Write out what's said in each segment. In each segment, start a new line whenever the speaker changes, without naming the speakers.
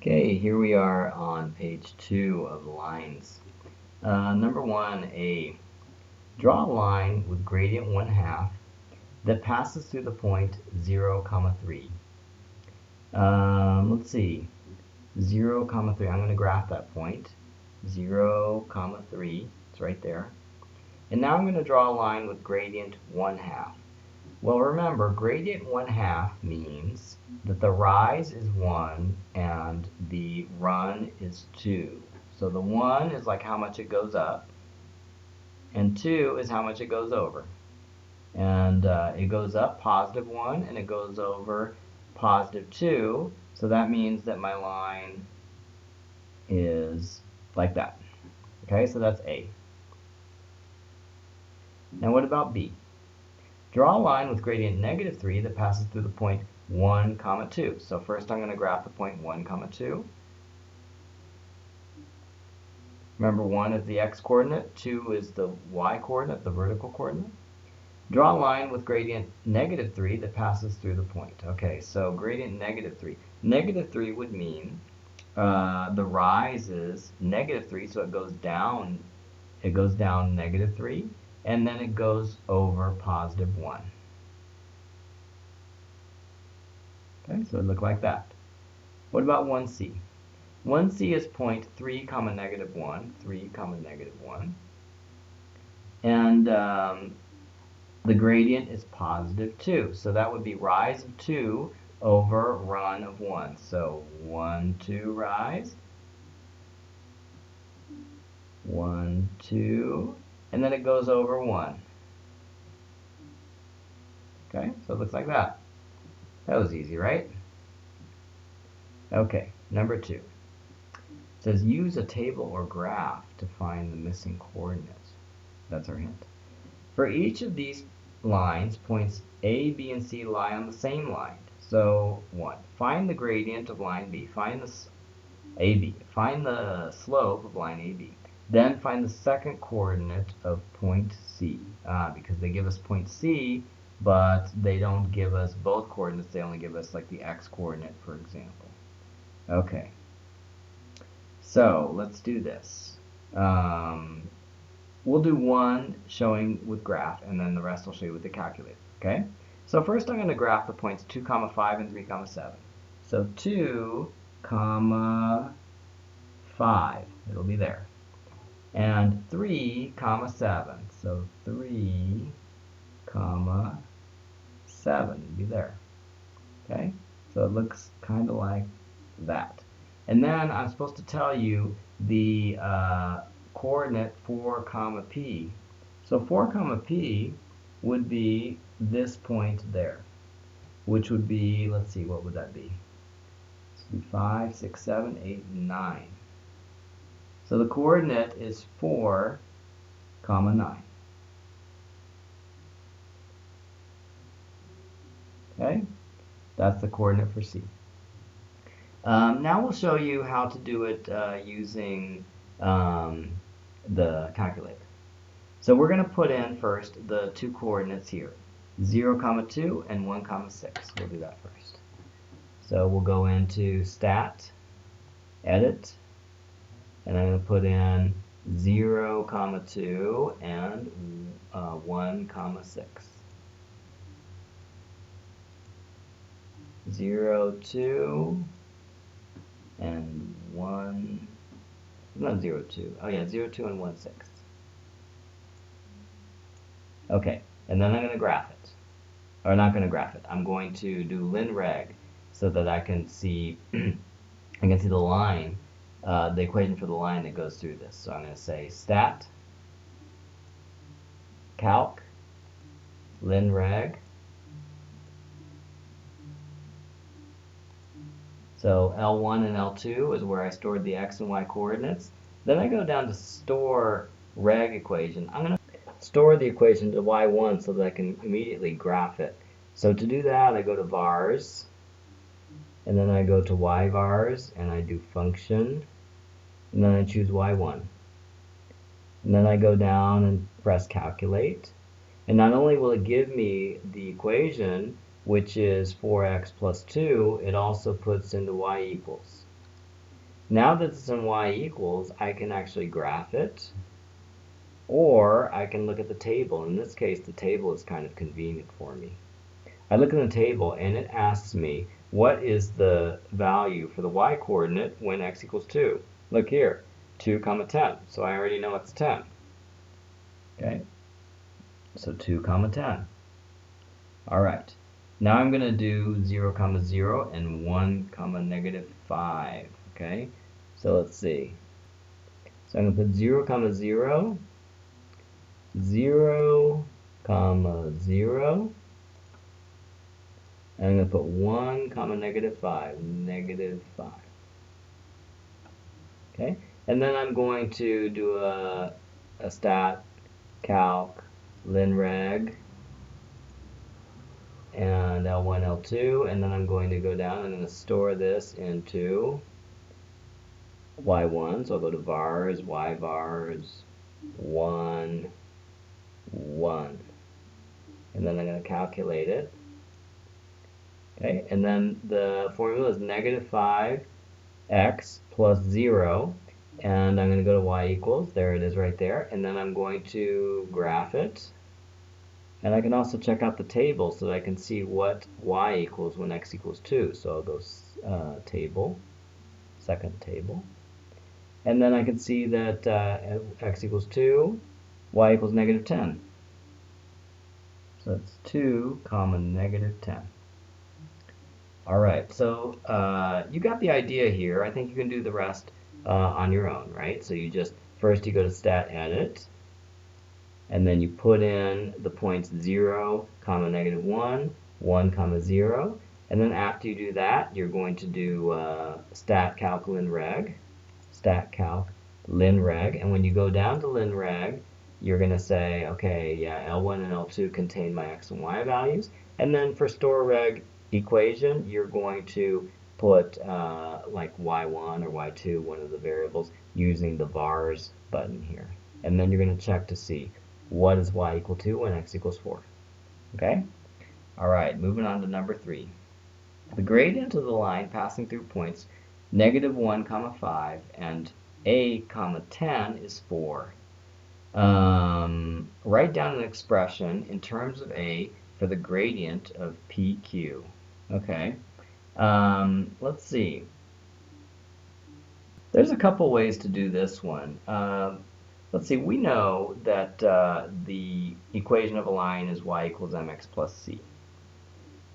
Okay, here we are on page 2 of lines. Number 1A. Draw a line with gradient 1/2 that passes through the point 0, 3. Let's see. 0, 3. I'm going to graph that point. 0, 3. It's right there. And now I'm going to draw a line with gradient 1/2. Well, remember, gradient 1/2 means that the rise is 1 and the run is 2. So the 1 is like how much it goes up, and 2 is how much it goes over. And it goes up +1 and it goes over +2. So that means that my line is like that. Okay, so that's A. Now what about B? Draw a line with gradient -3 that passes through the point 1, 2. So first I'm going to graph the point 1, 2. Remember, 1 is the x-coordinate, 2 is the y-coordinate, the vertical coordinate. Draw a line with gradient -3 that passes through the point. Okay, so gradient -3. -3 would mean the rise is -3, so it goes down. It goes down -3, and then it goes over +1. Okay, so it looked like that. What about 1C? 1C is point 3, -1, 3, -1. And the gradient is +2. So that would be rise of 2 over run of 1. So 1, 2 rise. 1, 2. And then it goes over 1. Okay, so it looks like that. That was easy, right? Okay, number 2. It says use a table or graph to find the missing coordinates. That's our hint. For each of these lines, points A, B, and C lie on the same line. So 1. Find the gradient of line B. Find the AB. Find the slope of line AB. Then find the second coordinate of point C. Because they give us point C, but they don't give us both coordinates. They only give us like the x-coordinate, for example. Okay. So let's do this. We'll do one showing with graph, and then the rest I'll show you with the calculator. Okay? So first I'm going to graph the points 2, 5, and 3, 7. So 2, 5. It'll be there. And 3, 7. So 3, 7 will be there. Okay? So it looks kind of like that. And then I'm supposed to tell you the coordinate 4, P. So 4, P would be this point there, which would be, let's see, what would that be? This would be 5, 6, 7, 8, 9. So the coordinate is 4, 9. Okay? That's the coordinate for C. Now we'll show you how to do it using the calculator. So we're going to put in first the two coordinates here, 0, 2 and 1, 6. We'll do that first. So we'll go into Stat, Edit, and I'm going to put in 0, 2 and 1, 6. 0, 2 and 1, not 0, 2. Oh yeah, 0, 2 and 1, 6. Okay, and then I'm going to graph it. Or not going to graph it. I'm going to do linreg so that I can see the line, the equation for the line that goes through this. So I'm going to say stat, calc, linreg. So L1 and L2 is where I stored the x and y coordinates. Then I go down to store reg equation. I'm going to store the equation to y1 so that I can immediately graph it. So to do that, I go to vars, and then I go to yvars, and I do function, and then I choose y1. And then I go down and press calculate. And not only will it give me the equation, which is 4x plus 2, it also puts in the y equals. Now that it's in y equals, I can actually graph it, or I can look at the table. In this case, the table is kind of convenient for me. I look in the table and it asks me, what is the value for the y coordinate when x equals 2? Look here, 2 comma 10. So I already know it's 10. Okay, so 2 comma 10. All right, now I'm going to do 0 comma 0 and 1 comma negative 5. Okay, so let's see. So I'm going to put 0 comma 0, 0 comma 0, and I'm going to put 1 comma negative 5, negative 5. Okay, and then I'm going to do a stat, calc, linreg, and L1, L2, and then I'm going to go down, I'm going to store this into y1, so I'll go to vars, yvars, 1, 1, and then I'm going to calculate it. Okay, and then the formula is negative 5x plus 0, and I'm going to go to y equals, there it is right there, and then I'm going to graph it. And I can also check out the table so that I can see what y equals when x equals 2. So I'll go table, second table. And then I can see that x equals 2, y equals negative 10. So that's 2 comma negative 10. All right, so you got the idea here. I think you can do the rest on your own, right? So you just, first you go to stat edit, and then you put in the points 0 comma negative 1, 1 comma 0, and then after you do that, you're going to do stat calc linreg, stat calc linreg, and when you go down to linreg, you're going to say, okay, yeah, L1 and L2 contain my x and y values, and then for store reg equation, you're going to put like y1 or y2, one of the variables, using the vars button here. And then you're going to check to see what is y equal to when x equals 4. Okay? All right, moving on to number 3. The gradient of the line passing through points negative 1 comma 5 and a comma 10 is 4. Write down an expression in terms of a for the gradient of PQ. Okay, let's see. There's a couple ways to do this one. Let's see, we know that the equation of a line is y equals mx plus c.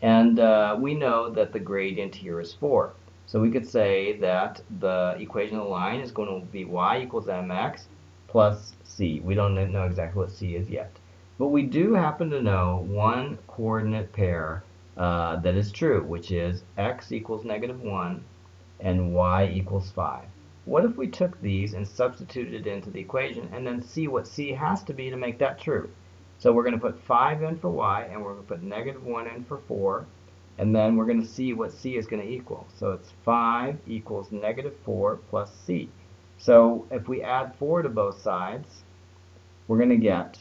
And we know that the gradient here is 4. So we could say that the equation of the line is going to be y equals mx plus c. We don't know exactly what c is yet. But we do happen to know one coordinate pair that is true, which is x equals negative 1 and y equals 5. What if we took these and substituted it into the equation and then see what c has to be to make that true? So we're going to put 5 in for y, and we're going to put negative 1 in for 4, and then we're going to see what c is going to equal. So it's 5 equals negative 4 plus c. So if we add 4 to both sides, we're going to get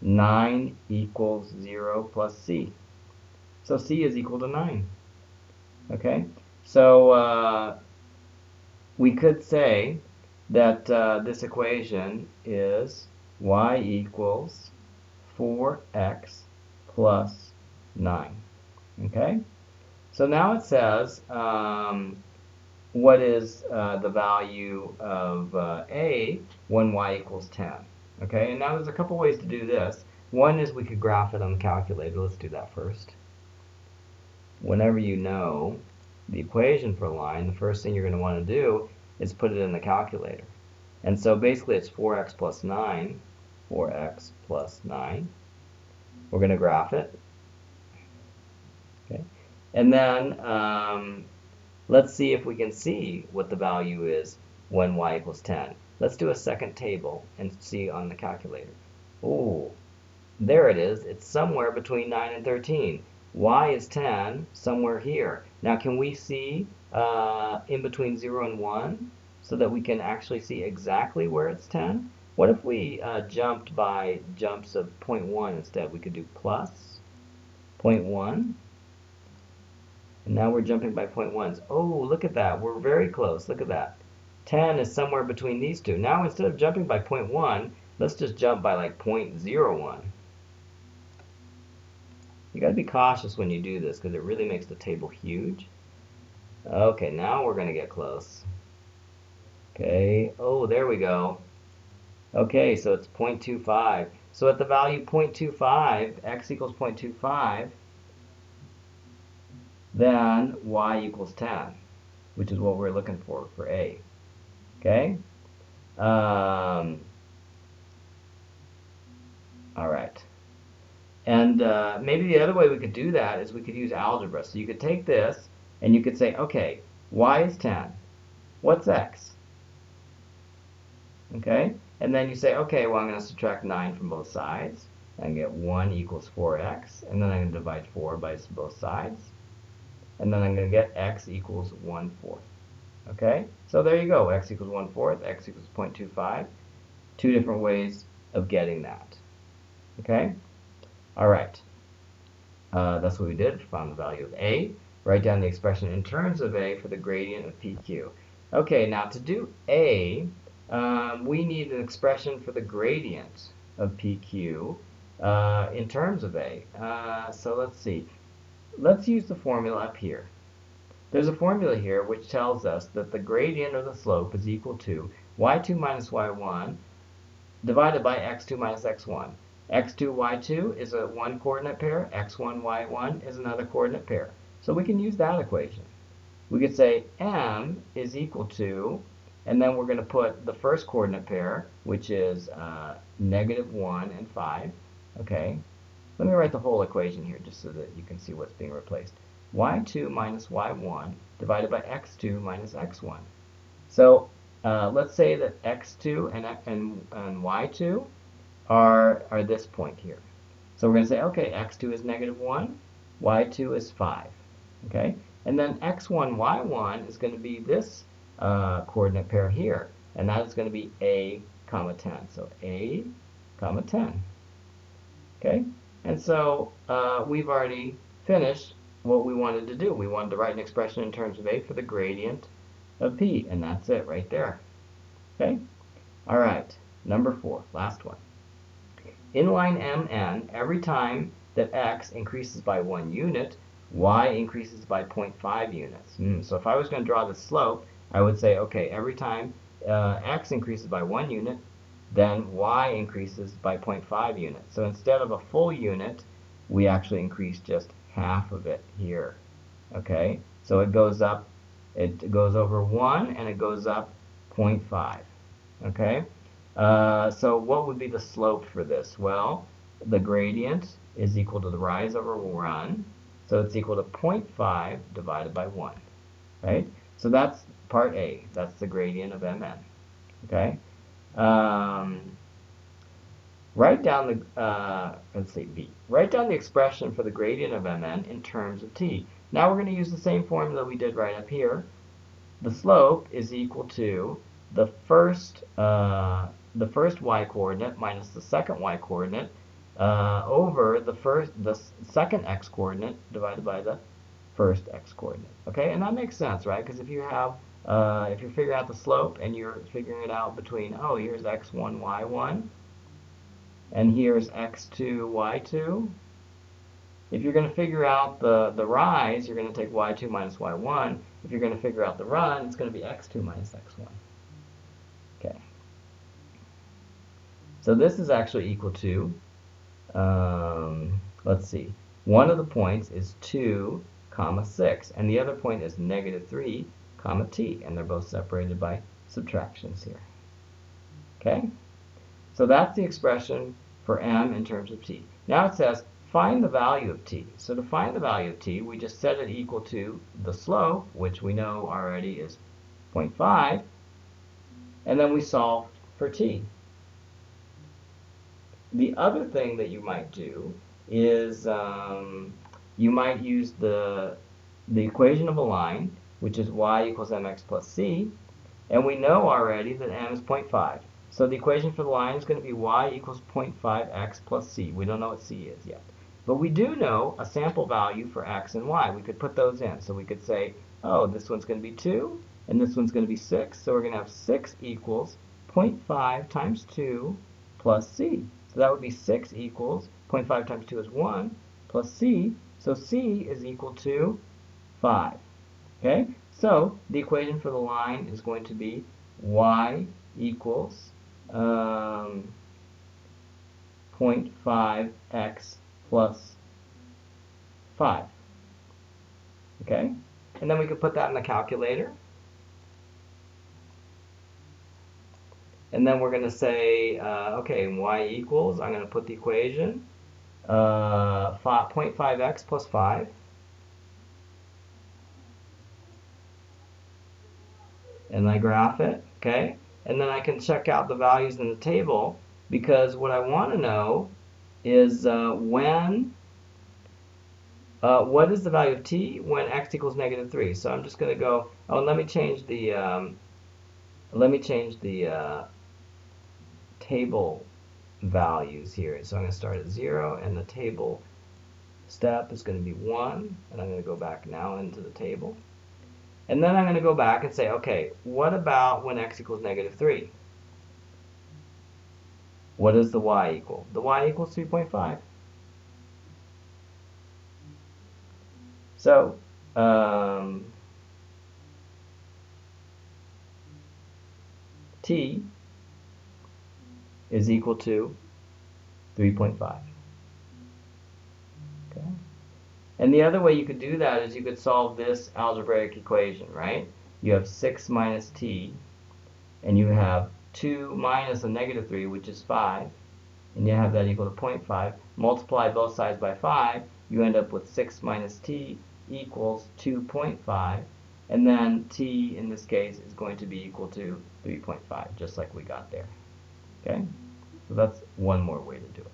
9 equals 0 plus c. So c is equal to 9. Okay, so we could say that this equation is y equals 4x plus 9. Okay, so now it says what is the value of a when y equals 10. Okay, and now there's a couple ways to do this. One is we could graph it on the calculator. Let's do that first. Whenever you know the equation for a line, the first thing you're going to want to do is put it in the calculator. And so basically it's 4x plus 9, 4x plus 9. We're going to graph it. Okay, and then let's see if we can see what the value is when y equals 10. Let's do a second table and see on the calculator. Oh, there it is. It's somewhere between 9 and 13. Y is 10, somewhere here. Now can we see in between 0 and 1 so that we can actually see exactly where it's 10? What if we jumped by jumps of 0.1 instead? We could do plus 0.1 And now we're jumping by 0.1s. Oh, look at that. We're very close. Look at that. 10 is somewhere between these two. Now instead of jumping by 0.1, let's just jump by like 0.01. You got to be cautious when you do this because it really makes the table huge. Okay, now we're going to get close. Okay, oh, there we go. Okay, so it's 0.25. So at the value 0.25, x equals 0.25, then y equals 10, which is what we're looking for A. Okay? All right. And maybe the other way we could do that is we could use algebra. So you could take this and you could say, okay, y is 10. What's x? Okay? And then you say, okay, well, I'm going to subtract 9 from both sides. And get 1 equals 4x. And then I'm going to divide 4 by both sides. And then I'm going to get x equals 1/4. Okay? So there you go. X equals 1/4. X equals 0.25. Two different ways of getting that. Okay? All right. That's what we did. Found the value of A. Write down the expression in terms of A for the gradient of PQ. Okay, now to do A, we need an expression for the gradient of PQ in terms of A. So let's see. Let's use the formula up here. There's a formula here which tells us that the gradient of the slope is equal to y2 minus y1 divided by x2 minus x1. x2, y2 is a one coordinate pair, x1, y1 is another coordinate pair. So we can use that equation. We could say m is equal to, and then we're going to put the first coordinate pair, which is -1 and 5. Okay, let me write the whole equation here just so that you can see what's being replaced. y2 minus y1 divided by x2 minus x1. So let's say that x2 and y2 are this point here. So we're going to say, okay, x2 is -1, y2 is 5. Okay, and then x1, y1 is going to be this coordinate pair here, and that is going to be a comma 10. So a comma 10. Okay, and so we've already finished what we wanted to do. We wanted to write an expression in terms of A for the gradient of P, and that's it right there. Okay? All right, number 4, last one. In line MN, every time that x increases by 1 unit, y increases by 0.5 units. So if I was going to draw the slope, I would say, okay, every time x increases by 1 unit, then y increases by 0.5 units. So instead of a full unit, we actually increase just half of it here. Okay, so it goes up, it goes over 1 and it goes up 0.5. Okay, so what would be the slope for this? Well, the gradient is equal to the rise over run, so it's equal to 0.5 divided by 1. Right? So that's part A. That's the gradient of Mn. Okay. Write down the, let's see, B. Write down the expression for the gradient of Mn in terms of t. Now we're going to use the same formula we did right up here. The slope is equal to the first y coordinate minus the second y coordinate over the second x coordinate divided by the first x coordinate. Okay, and that makes sense, right? Because if you have if you're figuring out the slope and you're figuring it out between, oh, here's x1, y1, and here's x2, y2. If you're going to figure out the rise, you're going to take y2 minus y1. If you're going to figure out the run, it's going to be x2 minus x1. Okay. So this is actually equal to, let's see, one of the points is 2, 6, and the other point is -3, t, and they're both separated by subtractions here. Okay? So that's the expression for m in terms of t. Now it says, find the value of t. So to find the value of t, we just set it equal to the slope, which we know already is 0.5, and then we solve for t. The other thing that you might do is you might use the equation of a line, which is y equals mx plus c, and we know already that m is 0.5. So the equation for the line is going to be y equals 0.5x plus c. We don't know what c is yet. But we do know a sample value for x and y. We could put those in. So we could say, oh, this one's going to be 2, and this one's going to be 6. So we're going to have 6 equals 0.5 times 2 plus c. So that would be 6 equals 0.5 times 2 is 1 plus c. So c is equal to 5. Okay? So the equation for the line is going to be y equals 0.5x plus 5. Okay? And then we could put that in the calculator. And then we're going to say, okay, y equals, I'm going to put the equation, 0.5x plus 5. And I graph it, okay? And then I can check out the values in the table, because what I want to know is what is the value of t when x equals -3. So I'm just going to go, oh, and let me change the table values here. So I'm going to start at 0, and the table step is going to be 1, and I'm going to go back now into the table. And then I'm going to go back and say, okay, what about when x equals -3? What does the y equal? The y equals 3.5. So, t is equal to 3.5. Okay. And the other way you could do that is you could solve this algebraic equation, right? You have 6 minus t, and you have 2 minus a -3, which is 5, and you have that equal to 0.5. Multiply both sides by 5, you end up with 6 minus t equals 2.5, and then t in this case is going to be equal to 3.5, just like we got there. Okay? So that's one more way to do it.